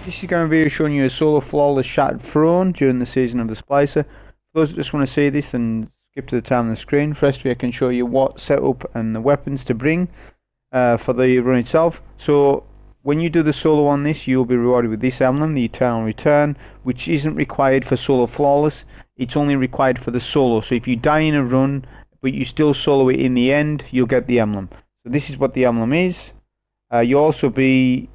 This is going to be showing you a solo flawless shattered throne during the season of the Splicer. For those that just want to see this, then skip to the time on the screen. Firstly, I can show you what setup and the weapons to bring for the run itself. So when you do the solo on this, you'll be rewarded with this emblem, the Eternal Return, which isn't required for solo flawless. It's only required for the solo. So if you die in a run, but you still solo it in the end, you'll get the emblem. So this is what the emblem is. You'll also be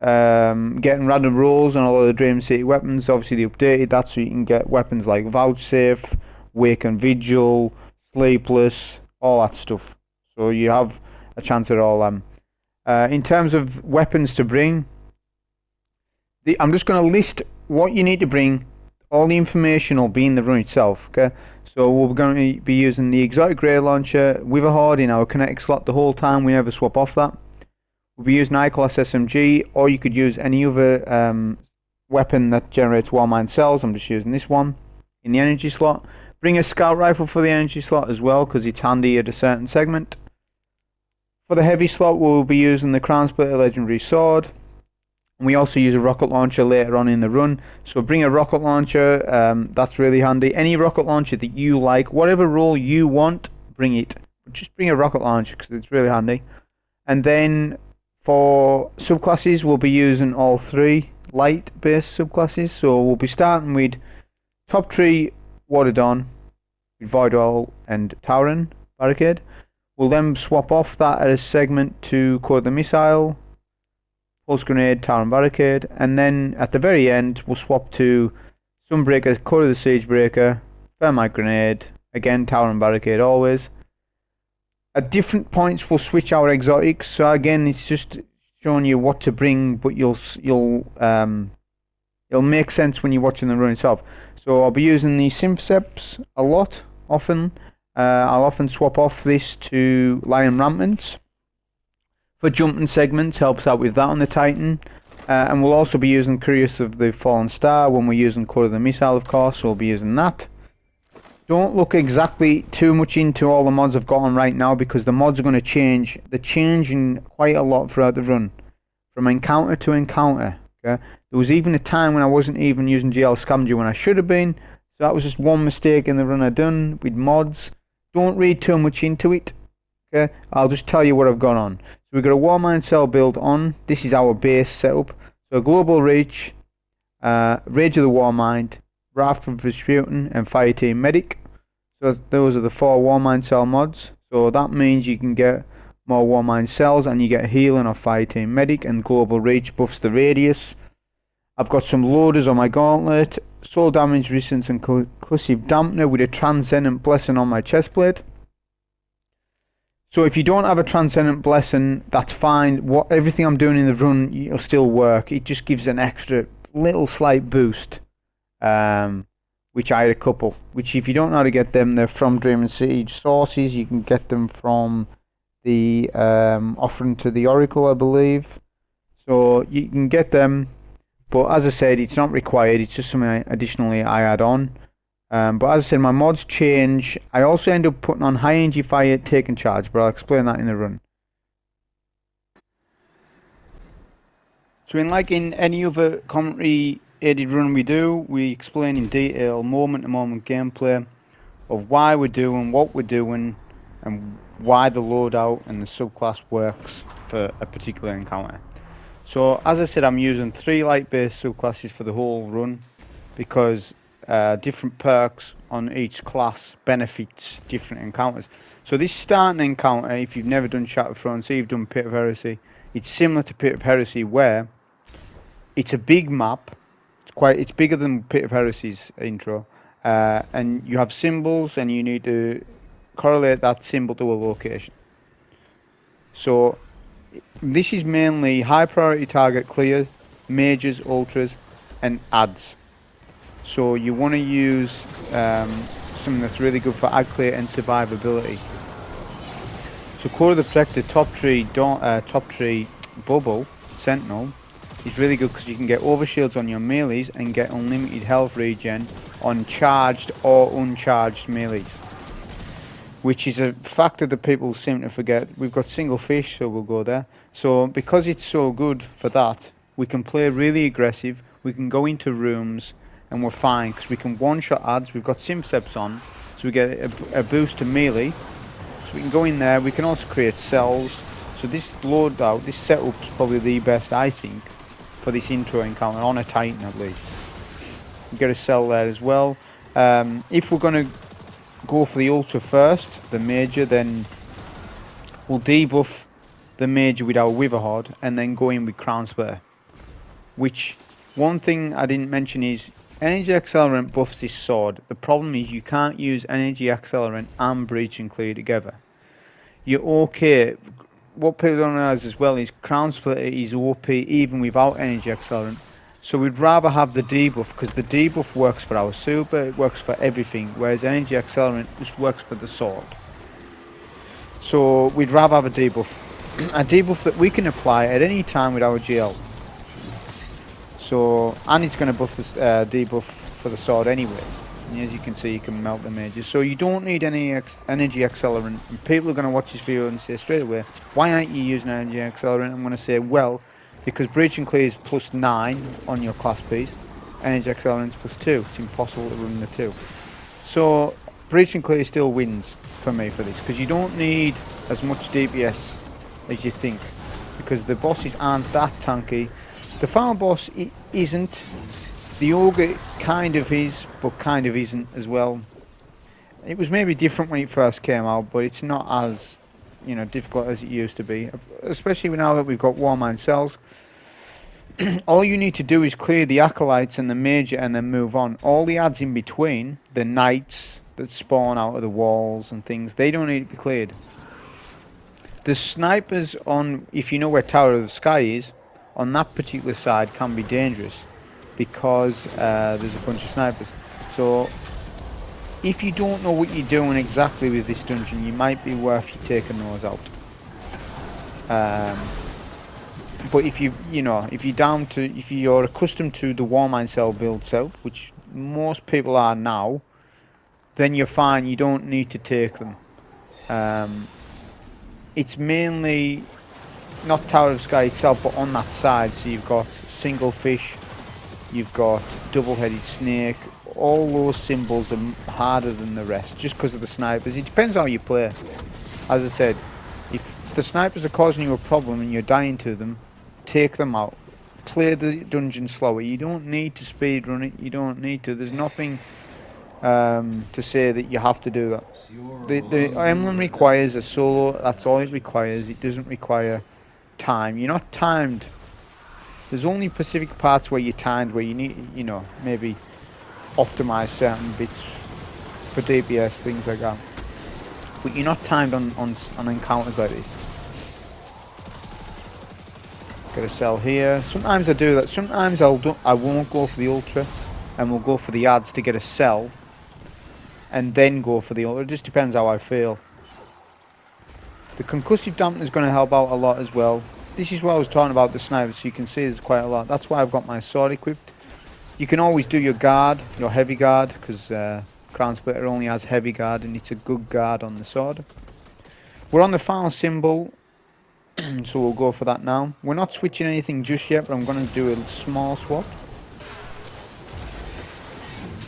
getting random rolls on all of the Dream City weapons. Obviously they updated that so you can get weapons like Vouchsafe, Wake and Vigil, Sleepless, all that stuff. So you have a chance at all them. In terms of weapons to bring, I'm just going to list what you need to bring. All the information will be in the run itself. Okay, so we're going to be using the exotic Grey Launcher, Witherhoard in our kinetic slot the whole time. We never swap off that. We'll be using high-class SMG, or you could use any other weapon that generates Warmind cells. I'm just using this one in the energy slot. Bring a scout rifle for the energy slot as well, because it's handy at a certain segment. For the heavy slot, we'll be using the Crown Splitter Legendary Sword. And we also use a rocket launcher later on in the run. So bring a rocket launcher, that's really handy. Any rocket launcher that you like, whatever role you want, bring it. But just bring a rocket launcher, because it's really handy. And then for subclasses, we'll be using all three light-based subclasses. So we'll be starting with top 3 Waterdawn, with Voidwall and Tauren Barricade. We'll then swap off that at a segment to Core of the Missile, Pulse Grenade, Tauren Barricade, and then at the very end we'll swap to Sunbreaker, Core of the Siegebreaker, Thermite Grenade, again Tauren Barricade always. At different points we'll switch our exotics, so again it's just showing you what to bring, but it'll make sense when you're watching the run itself. So I'll be using the Synthoceps a lot, often. I'll often swap off this to Lion Rampant for jumping segments, helps out with that on the Titan. And we'll also be using Cuirass of the Fallen Star when we're using Core of the Missile, of course, so we'll be using that. Don't look exactly too much into all the mods I've got on right now, because the mods are going to change. They're changing quite a lot throughout the run, from encounter to encounter. Okay? There was even a time when I wasn't even using GL Scavenger when I should have been, so that was just one mistake in the run I've done with mods. Don't read too much into it. Okay, I'll just tell you what I've got on. So we've got a Warmind cell build on. This is our base setup. So Global Reach, Rage of the Warmind, Wrath of Rasputin, and Fireteam Medic. So those are the 4 Warmind cell mods. So that means you can get more Warmind cells, and you get healing of Fireteam Medic, and Global Reach buffs the radius. I've got some loaders on my gauntlet, soul damage resistance and concussive dampener with a transcendent blessing on my chestplate. So if you don't have a transcendent blessing, that's fine. Everything I'm doing in the run, it'll still work. It just gives an extra little slight boost, which I had a couple. Which if you don't know how to get them, they're from Dream City sources. You can get them from the offering to the Oracle, I believe. So you can get them. But as I said, it's not required, it's just something additionally I add on. But as I said, my mods change. I also end up putting on high energy fire, taking charge, but I'll explain that in the run. So in any other commentary aided run we do, we explain in detail, moment to moment gameplay of why we're doing what we're doing and why the loadout and the subclass works for a particular encounter. So as I said, I'm using 3 light-based subclasses for the whole run, because different perks on each class benefits different encounters. So this starting encounter, if you've never done Shattered Throne, say you've done Pit of Heresy, it's similar to Pit of Heresy, where it's a big map. It's bigger than Pit of Heresy's intro, and you have symbols, and you need to correlate that symbol to a location. So this is mainly high priority target clear, mages, ultras, and adds. So you want to use something that's really good for ad clear and survivability. So Core of the Protector top 3 bubble Sentinel is really good, because you can get overshields on your melees and get unlimited health regen on charged or uncharged melees, which is a factor that people seem to forget. We've got single fish, so we'll go there. So because it's so good for that, we can play really aggressive, we can go into rooms, and we're fine, because we can one-shot adds. We've got Synthoceps on, so we get a boost to melee, so we can go in there. We can also create cells. So this loadout, this setup's probably the best, I think, for this intro encounter, on a Titan at least. We get a cell there as well. If we're going to go for the Ultra first, the Major, then we'll debuff the Major with our Witherhoard, and then go in with Crown Splitter. Which, one thing I didn't mention is, Energy Accelerant buffs this sword. The problem is you can't use Energy Accelerant and Breach and Clear together. You're okay. What people don't realize as well is Crown Splitter is OP even without Energy Accelerant. So we'd rather have the debuff, because the debuff works for our super, it works for everything, whereas Energy Accelerant just works for the sword. So we'd rather have a debuff that we can apply at any time with our GL. So, and it's going to buff this debuff for the sword anyways. And as you can see, you can melt the mages. So you don't need any energy accelerant. And people are going to watch this video and say straight away, why aren't you using energy accelerant? I'm going to say, well, because Breach and Clear is +9 on your class piece. Energy accelerant is +2. It's impossible to run the two. So Breach and Clear still wins for me for this, because you don't need as much DPS as you think, because the bosses aren't that tanky. The final boss isn't. The Ogre kind of is, but kind of isn't as well. It was maybe different when it first came out, but it's not as, you know, difficult as it used to be. Especially now that we've got Warmind cells. All you need to do is clear the Acolytes and the Major and then move on. All the adds in between, the Knights that spawn out of the walls and things, they don't need to be cleared. The snipers on, if you know where Tower of the Sky is, on that particular side can be dangerous, because there's a bunch of snipers. So if you don't know what you're doing exactly with this dungeon, you might be worth you taking those out. But if if you're accustomed to the Warmind cell build setup, which most people are now, then you're fine. You don't need to take them. It's mainly not Tower of Sky itself, but on that side. So you've got single fish, you've got double-headed snake. All those symbols are harder than the rest, just because of the snipers. It depends how you play. As I said, if the snipers are causing you a problem and you're dying to them, take them out. Play the dungeon slower. You don't need to speed run it. You don't need to. There's nothing to say that you have to do that. The Emblem requires a solo. That's all it requires. It doesn't require time. You're not timed. There's only specific parts where you're timed, where you need, maybe optimize certain bits for DPS, things like that. But you're not timed on encounters like this. Got a cell here. Sometimes I do that. Sometimes I won't go for the ultra, and we'll go for the adds to get a cell, and then go for the ultra. It just depends how I feel. The concussive dampener is going to help out a lot as well. This is what I was talking about, the snipers. So you can see there's quite a lot. That's why I've got my sword equipped. You can always do your guard, your heavy guard, because Crown Splitter only has heavy guard, and it's a good guard on the sword. We're on the final symbol, so we'll go for that now. We're not switching anything just yet, but I'm going to do a small swap.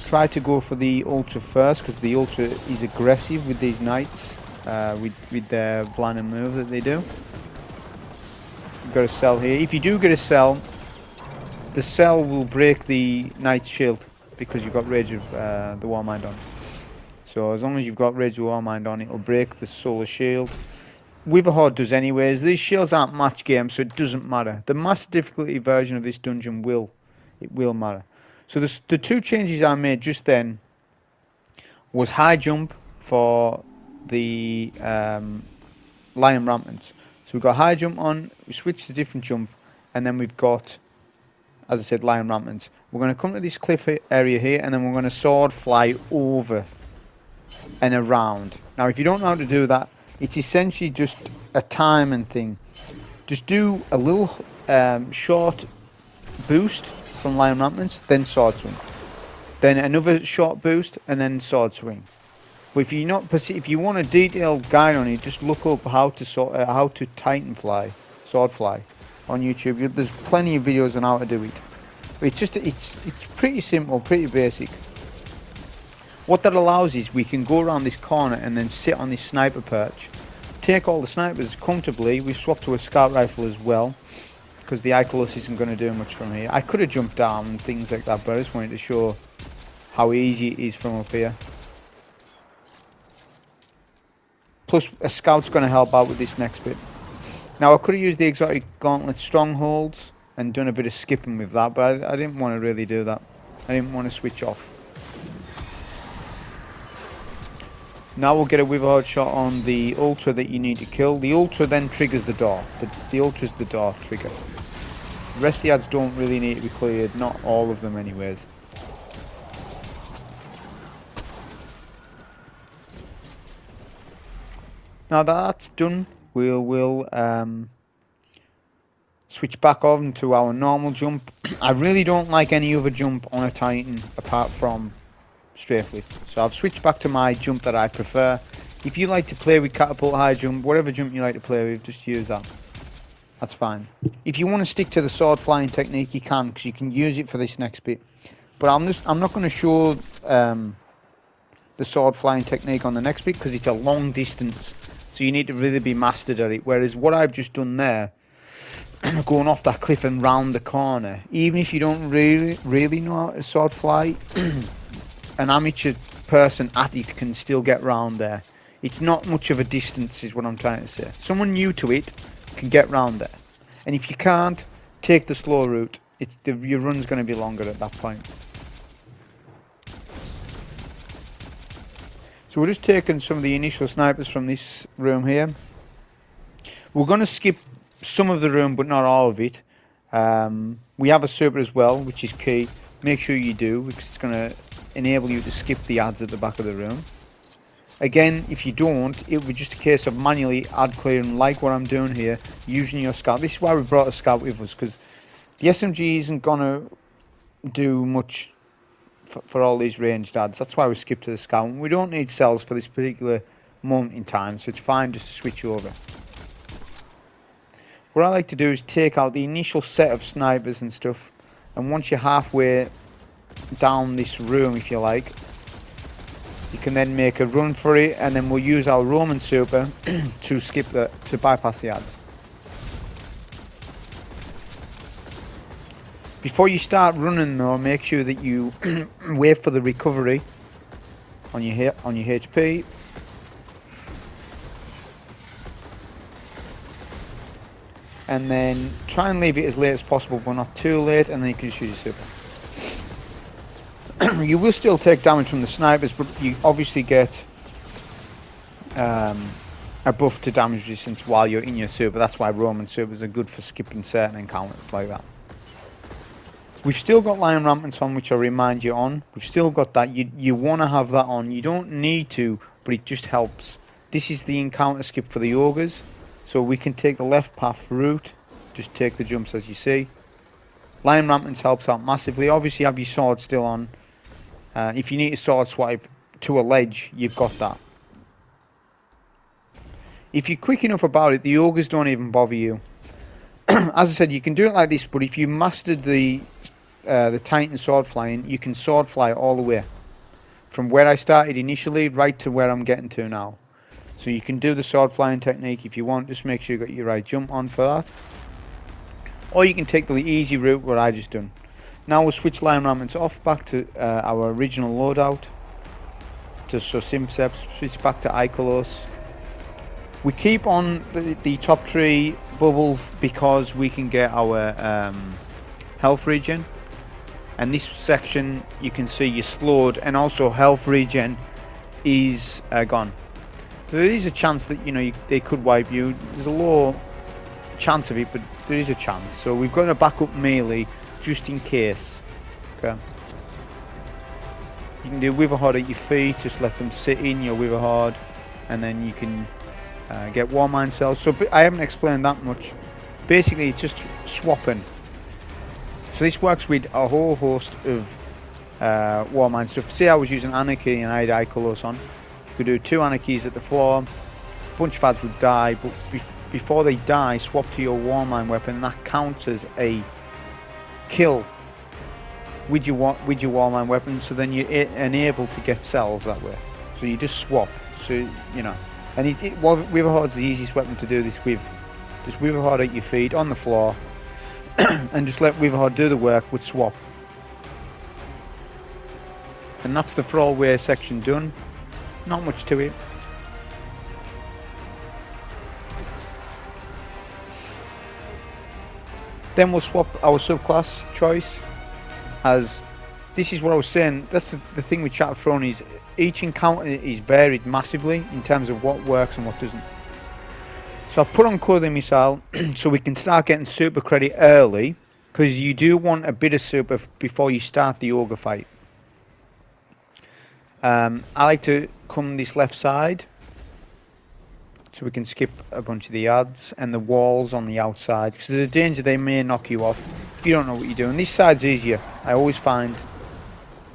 Try to go for the ultra first, because the ultra is aggressive with these knights, with their blinding move that they do. We've got a cell here. If you do get a cell, the cell will break the knight's shield, because you've got Rage of the Warmind on. So as long as you've got Rage of the Warmind on, it'll break the solar shield. Witherhoard does anyways. These shields aren't match games, so it doesn't matter. The master difficulty version of this dungeon will matter. So the two changes I made just then was high jump for the Lion Rampant. So we've got high jump on, we switch to different jump, and then we've got, as I said, Lion Rampant. We're going to come to this cliff area here, and then we're going to sword fly over and around. Now if you don't know how to do that, it's essentially just a timing thing. Just do a little short boost from Lion Rampant, then sword swing. Then another short boost, and then sword swing. But if you want a detailed guide on it, just look up how to Titan fly, sword fly, on YouTube. There's plenty of videos on how to do it. But it's pretty simple, pretty basic. What that allows is we can go around this corner and then sit on this sniper perch, take all the snipers comfortably. We've swapped to a scout rifle as well, because the Icolos isn't going to do much from here. I could have jumped down and things like that, but I just wanted to show how easy it is from up here. Plus, a scout's going to help out with this next bit. Now, I could have used the exotic gauntlet strongholds and done a bit of skipping with that, but I didn't want to really do that. I didn't want to switch off. Now we'll get a Witherhoard shot on the Ultra that you need to kill. The Ultra then triggers the door. The Ultra's the door trigger. The rest of the ads don't really need to be cleared, not all of them anyways. Now that that's done, we'll switch back on to our normal jump. I really don't like any other jump on a Titan apart from strafely. So I've switched back to my jump that I prefer. If you like to play with catapult, high jump, whatever jump you like to play with, just use that. That's fine. If you want to stick to the sword flying technique, you can, because you can use it for this next bit. But I'm not going to show the sword flying technique on the next bit because it's a long distance. So you need to really be mastered at it. Whereas what I've just done there, going off that cliff and round the corner, even if you don't really know how to sword fly, an amateur person at it can still get round there. It's not much of a distance is what I'm trying to say. Someone new to it can get round there. And if you can't, take the slow route. Your run's going to be longer at that point. So we're just taking some of the initial snipers from this room here. We're going to skip some of the room but not all of it. We have a super as well, which is key. Make sure you do, because it's going to enable you to skip the ads at the back of the room. Again, if you don't, it would be just a case of manually ad clearing, like what I'm doing here, using your scout. This is why we brought a scout with us, because the SMG isn't going to do much for all these ranged ads. That's why we skip to the scout. We don't need cells for this particular moment in time, so it's fine just to switch over. What I like to do is take out the initial set of snipers and stuff, and once you're halfway down this room, if you like, you can then make a run for it, and then we'll use our Roman super to bypass the ads. Before you start running though, make sure that you wait for the recovery on your HP. And then try and leave it as late as possible, but not too late, and then you can just use your super. You will still take damage from the snipers, but you obviously get a buff to damage resistance while you're in your super. That's why Roman supers are good for skipping certain encounters like that. We've still got Lion Rampants on, which I'll remind you on. We've still got that. You want to have that on. You don't need to, but it just helps. This is the encounter skip for the ogres, so we can take the left path route. Just take the jumps as you see. Lion Rampants helps out massively. Obviously, you have your sword still on. If you need a sword swipe to a ledge, you've got that. If you're quick enough about it, the ogres don't even bother you. As I said, you can do it like this, but if you mastered the Titan sword flying, you can sword fly all the way. From where I started initially, right to where I'm getting to now. So you can do the sword flying technique if you want, just make sure you got your right jump on for that. Or you can take the easy route, what I just done. Now we'll switch Lion Rampants off back to our original loadout. To Synthoceps, switch back to Icolos. We keep on the top tree bubble because we can get our health regen. And this section you can see you're slowed, and also health regen is gone. So there is a chance that they could wipe you. There's a low chance of it, but there is a chance. So we've got a backup melee just in case. Okay. You can do Witherhoard at your feet, just let them sit in your Witherhoard, and then you can get War Mine cells. So I haven't explained that much. Basically, it's just swapping. So this works with a whole host of War Mine stuff. Say I was using Anarchy and I had Icolos on. You could do 2 Anarchies at the floor. A bunch of ads would die, but before they die, swap to your Warmine weapon, and that counts as a kill with your Warmine weapon, so then you're enabled to get cells that way. So you just swap, so you know. And Witherhoard's the easiest weapon to do this with. Just Witherhoard at your feet, on the floor, and just let Witherhoard do the work with swap. And that's the Thrall Way section done. Not much to it. Then we'll swap our subclass choice, as this is what I was saying. That's the thing with Shattered Throne, is each encounter is varied massively in terms of what works and what doesn't. So I've put on Coiling Missile so we can start getting super credit early, because you do want a bit of super before you start the Ogre fight. I like to come this left side so we can skip a bunch of the ads and the walls on the outside, because there's a danger they may knock you off if you don't know what you're doing. This side's easier. I always find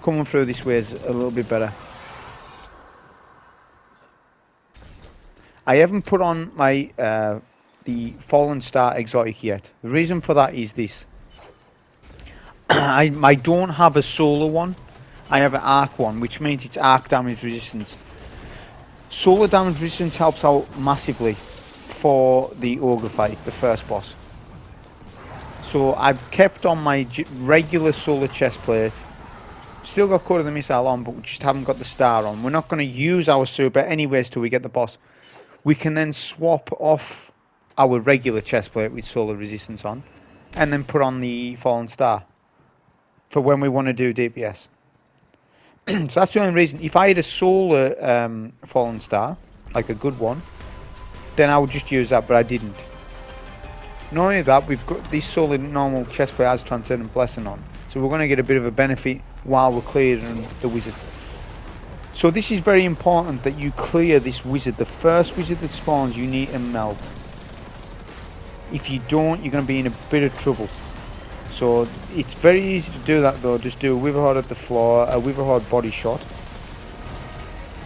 coming through this way is a little bit better. I haven't put on my the Fallen Star exotic yet. The reason for that is this. I don't have a solar one. I have an arc one, which means it's arc damage resistance. Solar damage resistance helps out massively for the Ogre fight, the first boss. So I've kept on my regular solar chest plate. Still got Core of the Missile on, but we just haven't got the star on. We're not going to use our super anyways till we get the boss. We can then swap off our regular chest plate with solar resistance on, and then put on the Fallen Star for when we want to do DPS. So that's the only reason. If I had a solar Fallen Star, like a good one, then I would just use that, but I didn't. Not only that, we've got this solar normal chest plate has Transcendent Blessing on, so we're going to get a bit of a benefit while we're clearing the wizard. So this is very important that you clear this wizard. The first wizard that spawns, you need to melt. If you don't, you're going to be in a bit of trouble. So it's very easy to do that though. Just do a Witherhoard at the floor, a Witherhoard body shot.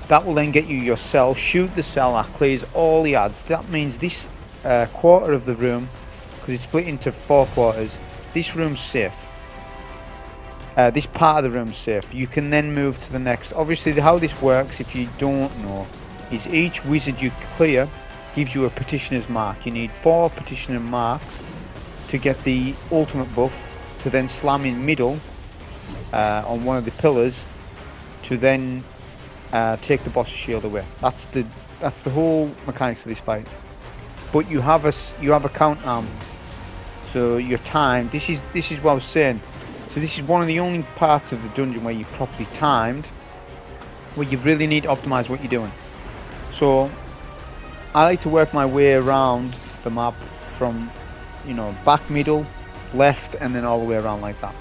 That will then get you your cell. Shoot the cell, that clears all the ads. That means this quarter of the room, because it's split into 4 quarters, this room's safe. This part of the room's safe. You can then move to the next. Obviously how this works, if you don't know, is each wizard you clear gives you a petitioner's mark. You need 4 petitioner marks to get the ultimate buff, to then slam in middle on one of the pillars to then take the boss's shield away. That's the whole mechanics of this fight. But you have a count arm, so your time. This is what I was saying. So this is one of the only parts of the dungeon where you're properly timed, where you really need to optimize what you're doing. So I like to work my way around the map from, you know, back, middle, left, and then all the way around like that.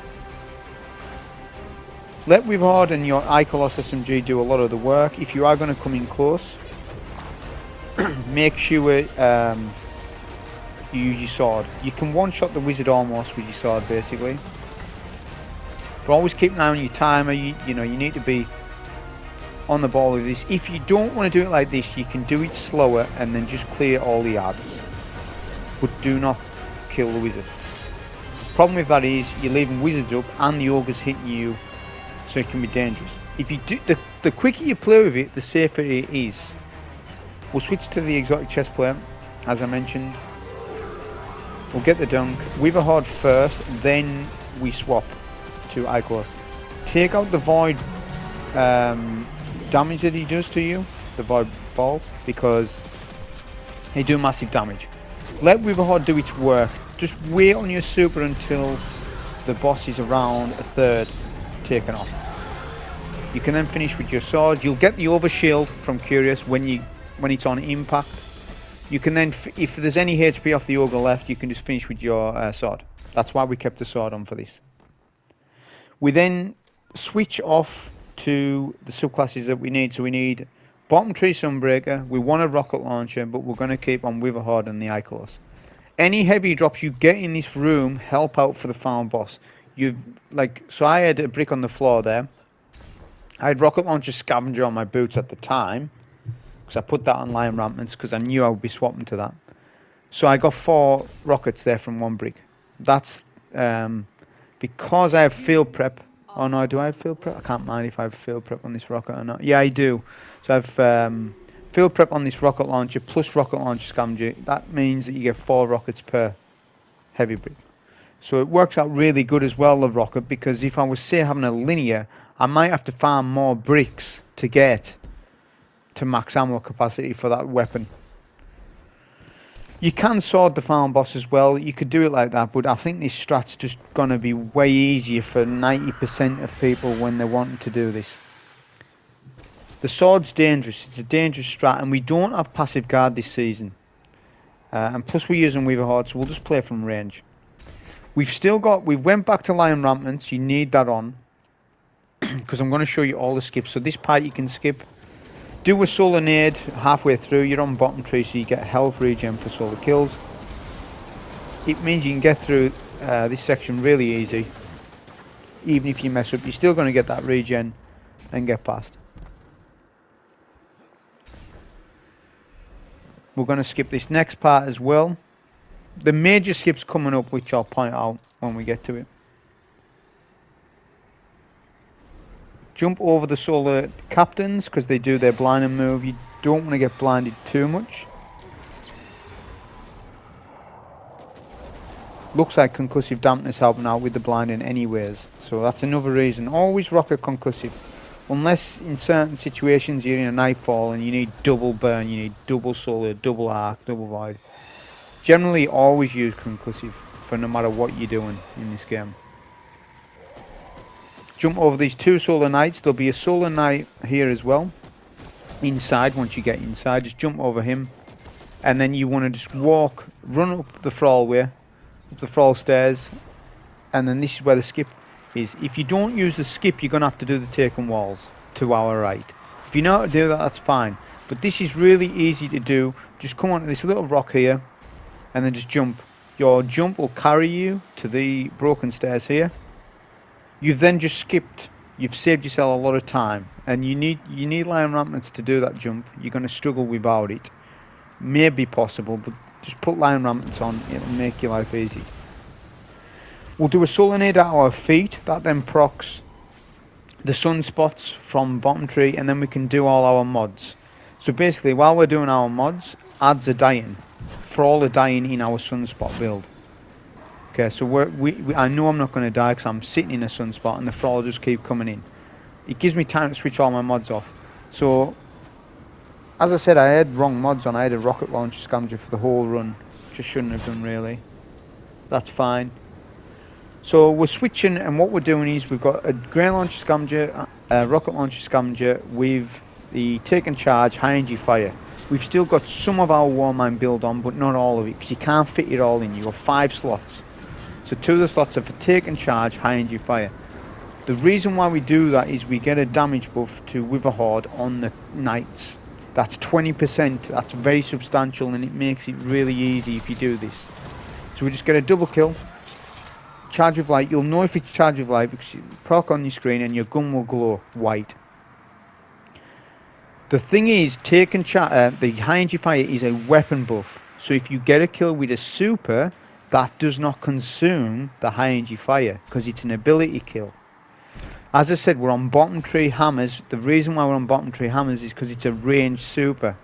Let Witherhoard and your Icolos SMG do a lot of the work. If you are going to come in close, make sure you use your sword. You can one-shot the wizard almost with your sword, basically. But always keep an eye on your timer. You know, you need to be on the ball with this. If you don't want to do it like this, you can do it slower and then just clear all the ads. But do not kill the wizard. Problem with that is you're leaving wizards up and the ogre's hitting you, so it can be dangerous. If you do, the quicker you play with it, the safer it is. We'll switch to the exotic chest plate, as I mentioned. We'll get the dunk. Witherhoard first, then we swap to Icolos. Take out the void damage that he does to you, the void balls, because they do massive damage. Let Witherhoard do its work. Just wait on your super until the boss is around a third taken off. You can then finish with your sword. You'll get the overshield from Cuirass when it's on impact. You can then, if there's any HP off the ogre left, you can just finish with your sword. That's why we kept the sword on for this. We then switch off to the subclasses that we need. So we need bottom tree Sunbreaker. We want a rocket launcher, but we're going to keep on Witherhoard and the Icolos. Any heavy drops you get in this room help out for the final boss. So I had a brick on the floor there. I had rocket launcher scavenger on my boots at the time, because I put that on Lion Rampants because I knew I would be swapping to that. So I got 4 rockets there from 1 brick. That's because I have field prep. Oh no, do I have field prep? I can't mind if I have field prep on this rocket or not. Yeah, I do. So I've field prep on this rocket launcher plus rocket launcher scavenger. That means that you get 4 rockets per heavy brick. So it works out really good as well, the rocket, because if I was, say, having a linear, I might have to farm more bricks to get to max ammo capacity for that weapon. You can sword the farm boss as well. You could do it like that, but I think this strat's just going to be way easier for 90% of people when they're wanting to do this. The sword's dangerous. It's a dangerous strat, and we don't have passive guard this season. And plus we're using Witherhoard, so we'll just play from range. We went back to Lion Rampant. You need that on, because I'm going to show you all the skips. So this part you can skip. Do a solar nade halfway through. You're on bottom tree, so you get health regen for solar kills. It means you can get through this section really easy. Even if you mess up, you're still going to get that regen and get past. We're going to skip this next part as well. The major skip's coming up, which I'll point out when we get to it. Jump over the solar captains because they do their blinding move. You don't want to get blinded too much. Looks like concussive dampness helping out with the blinding anyways. So that's another reason. Always rocket concussive. Unless in certain situations you're in a nightfall and you need double burn, you need double solar, double arc, double void. Generally always use concussive for no matter what you're doing in this game. Jump over these 2 solar knights. There'll be a solar knight here as well. Inside, once you get inside, just jump over him. And then you want to just walk, run up the Thrall way, up the Thrall stairs. And then this is where the skip is. If you don't use the skip, you're going to have to do the taken walls to our right. If you know how to do that, that's fine. But this is really easy to do. Just come onto this little rock here. And then just jump. Your jump will carry you to the broken stairs here. You've then just skipped. You've saved yourself a lot of time. And you need Lion Rampants to do that jump. You're going to struggle without it. May be possible, but just put Lion Rampants on. It'll make your life easy. We'll do a solar nade at our feet. That then procs the sunspots from bottom tree. And then we can do all our mods. So basically, while we're doing our mods, adds are dying. Thrall are dying in our sunspot build. Okay, so I know I'm not going to die because I'm sitting in a sunspot and the Thrall just keep coming in. It gives me time to switch all my mods off. So, as I said, I had wrong mods on. I had a rocket launcher scavenger for the whole run. Just shouldn't have done really. That's fine. So we're switching, and what we're doing is we've got a grenade launcher scavenger, a rocket launcher scavenger with the taken charge, high energy fire. We've still got some of our Warmine build on, but not all of it, because you can't fit it all in. You've got 5 slots. So 2 of the slots are for take and charge, high energy fire. The reason why we do that is we get a damage buff to Witherhoard on the knights. That's 20%. That's very substantial, and it makes it really easy if you do this. So we just get a double kill. Charge of light. You'll know if it's charge of light because you proc on your screen and your gun will glow white. The thing is, the high energy fire is a weapon buff. So if you get a kill with a super, that does not consume the high energy fire because it's an ability kill. As I said, we're on bottom tree hammers. The reason why we're on bottom tree hammers is because it's a ranged super.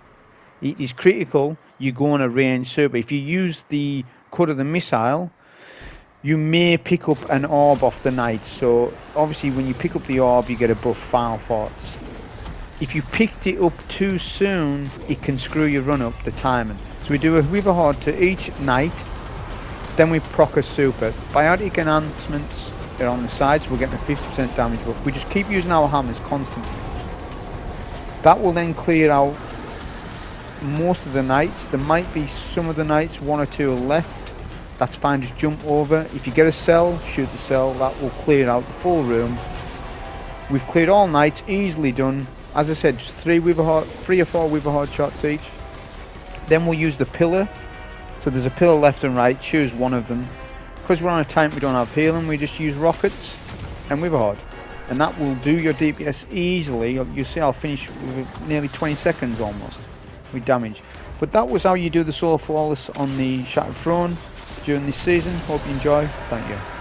It is critical you go on a ranged super. If you use the cut of the missile, you may pick up an orb off the knight. So obviously when you pick up the orb, you get a buff file forts. If you picked it up too soon, it can screw your run up the timing. So we do a Witherhoard to each knight, then we proc a super. Biotic enhancements are on the sides, we'll get the 50% damage buff. We just keep using our hammers constantly. That will then clear out most of the knights. There might be some of the knights, 1 or 2 are left. That's fine, just jump over. If you get a cell, shoot the cell. That will clear out the full room. We've cleared all knights, easily done. As I said, just 3 or 4 Witherhoard shots each. Then we'll use the pillar. So there's a pillar left and right, choose one of them. Because we're on a tank, we don't have healing, we just use rockets and Witherhoard. And that will do your DPS easily. You see I'll finish with nearly 20 seconds almost with damage. But that was how you do the Solo Flawless on the Shattered Throne during this season. Hope you enjoy. Thank you.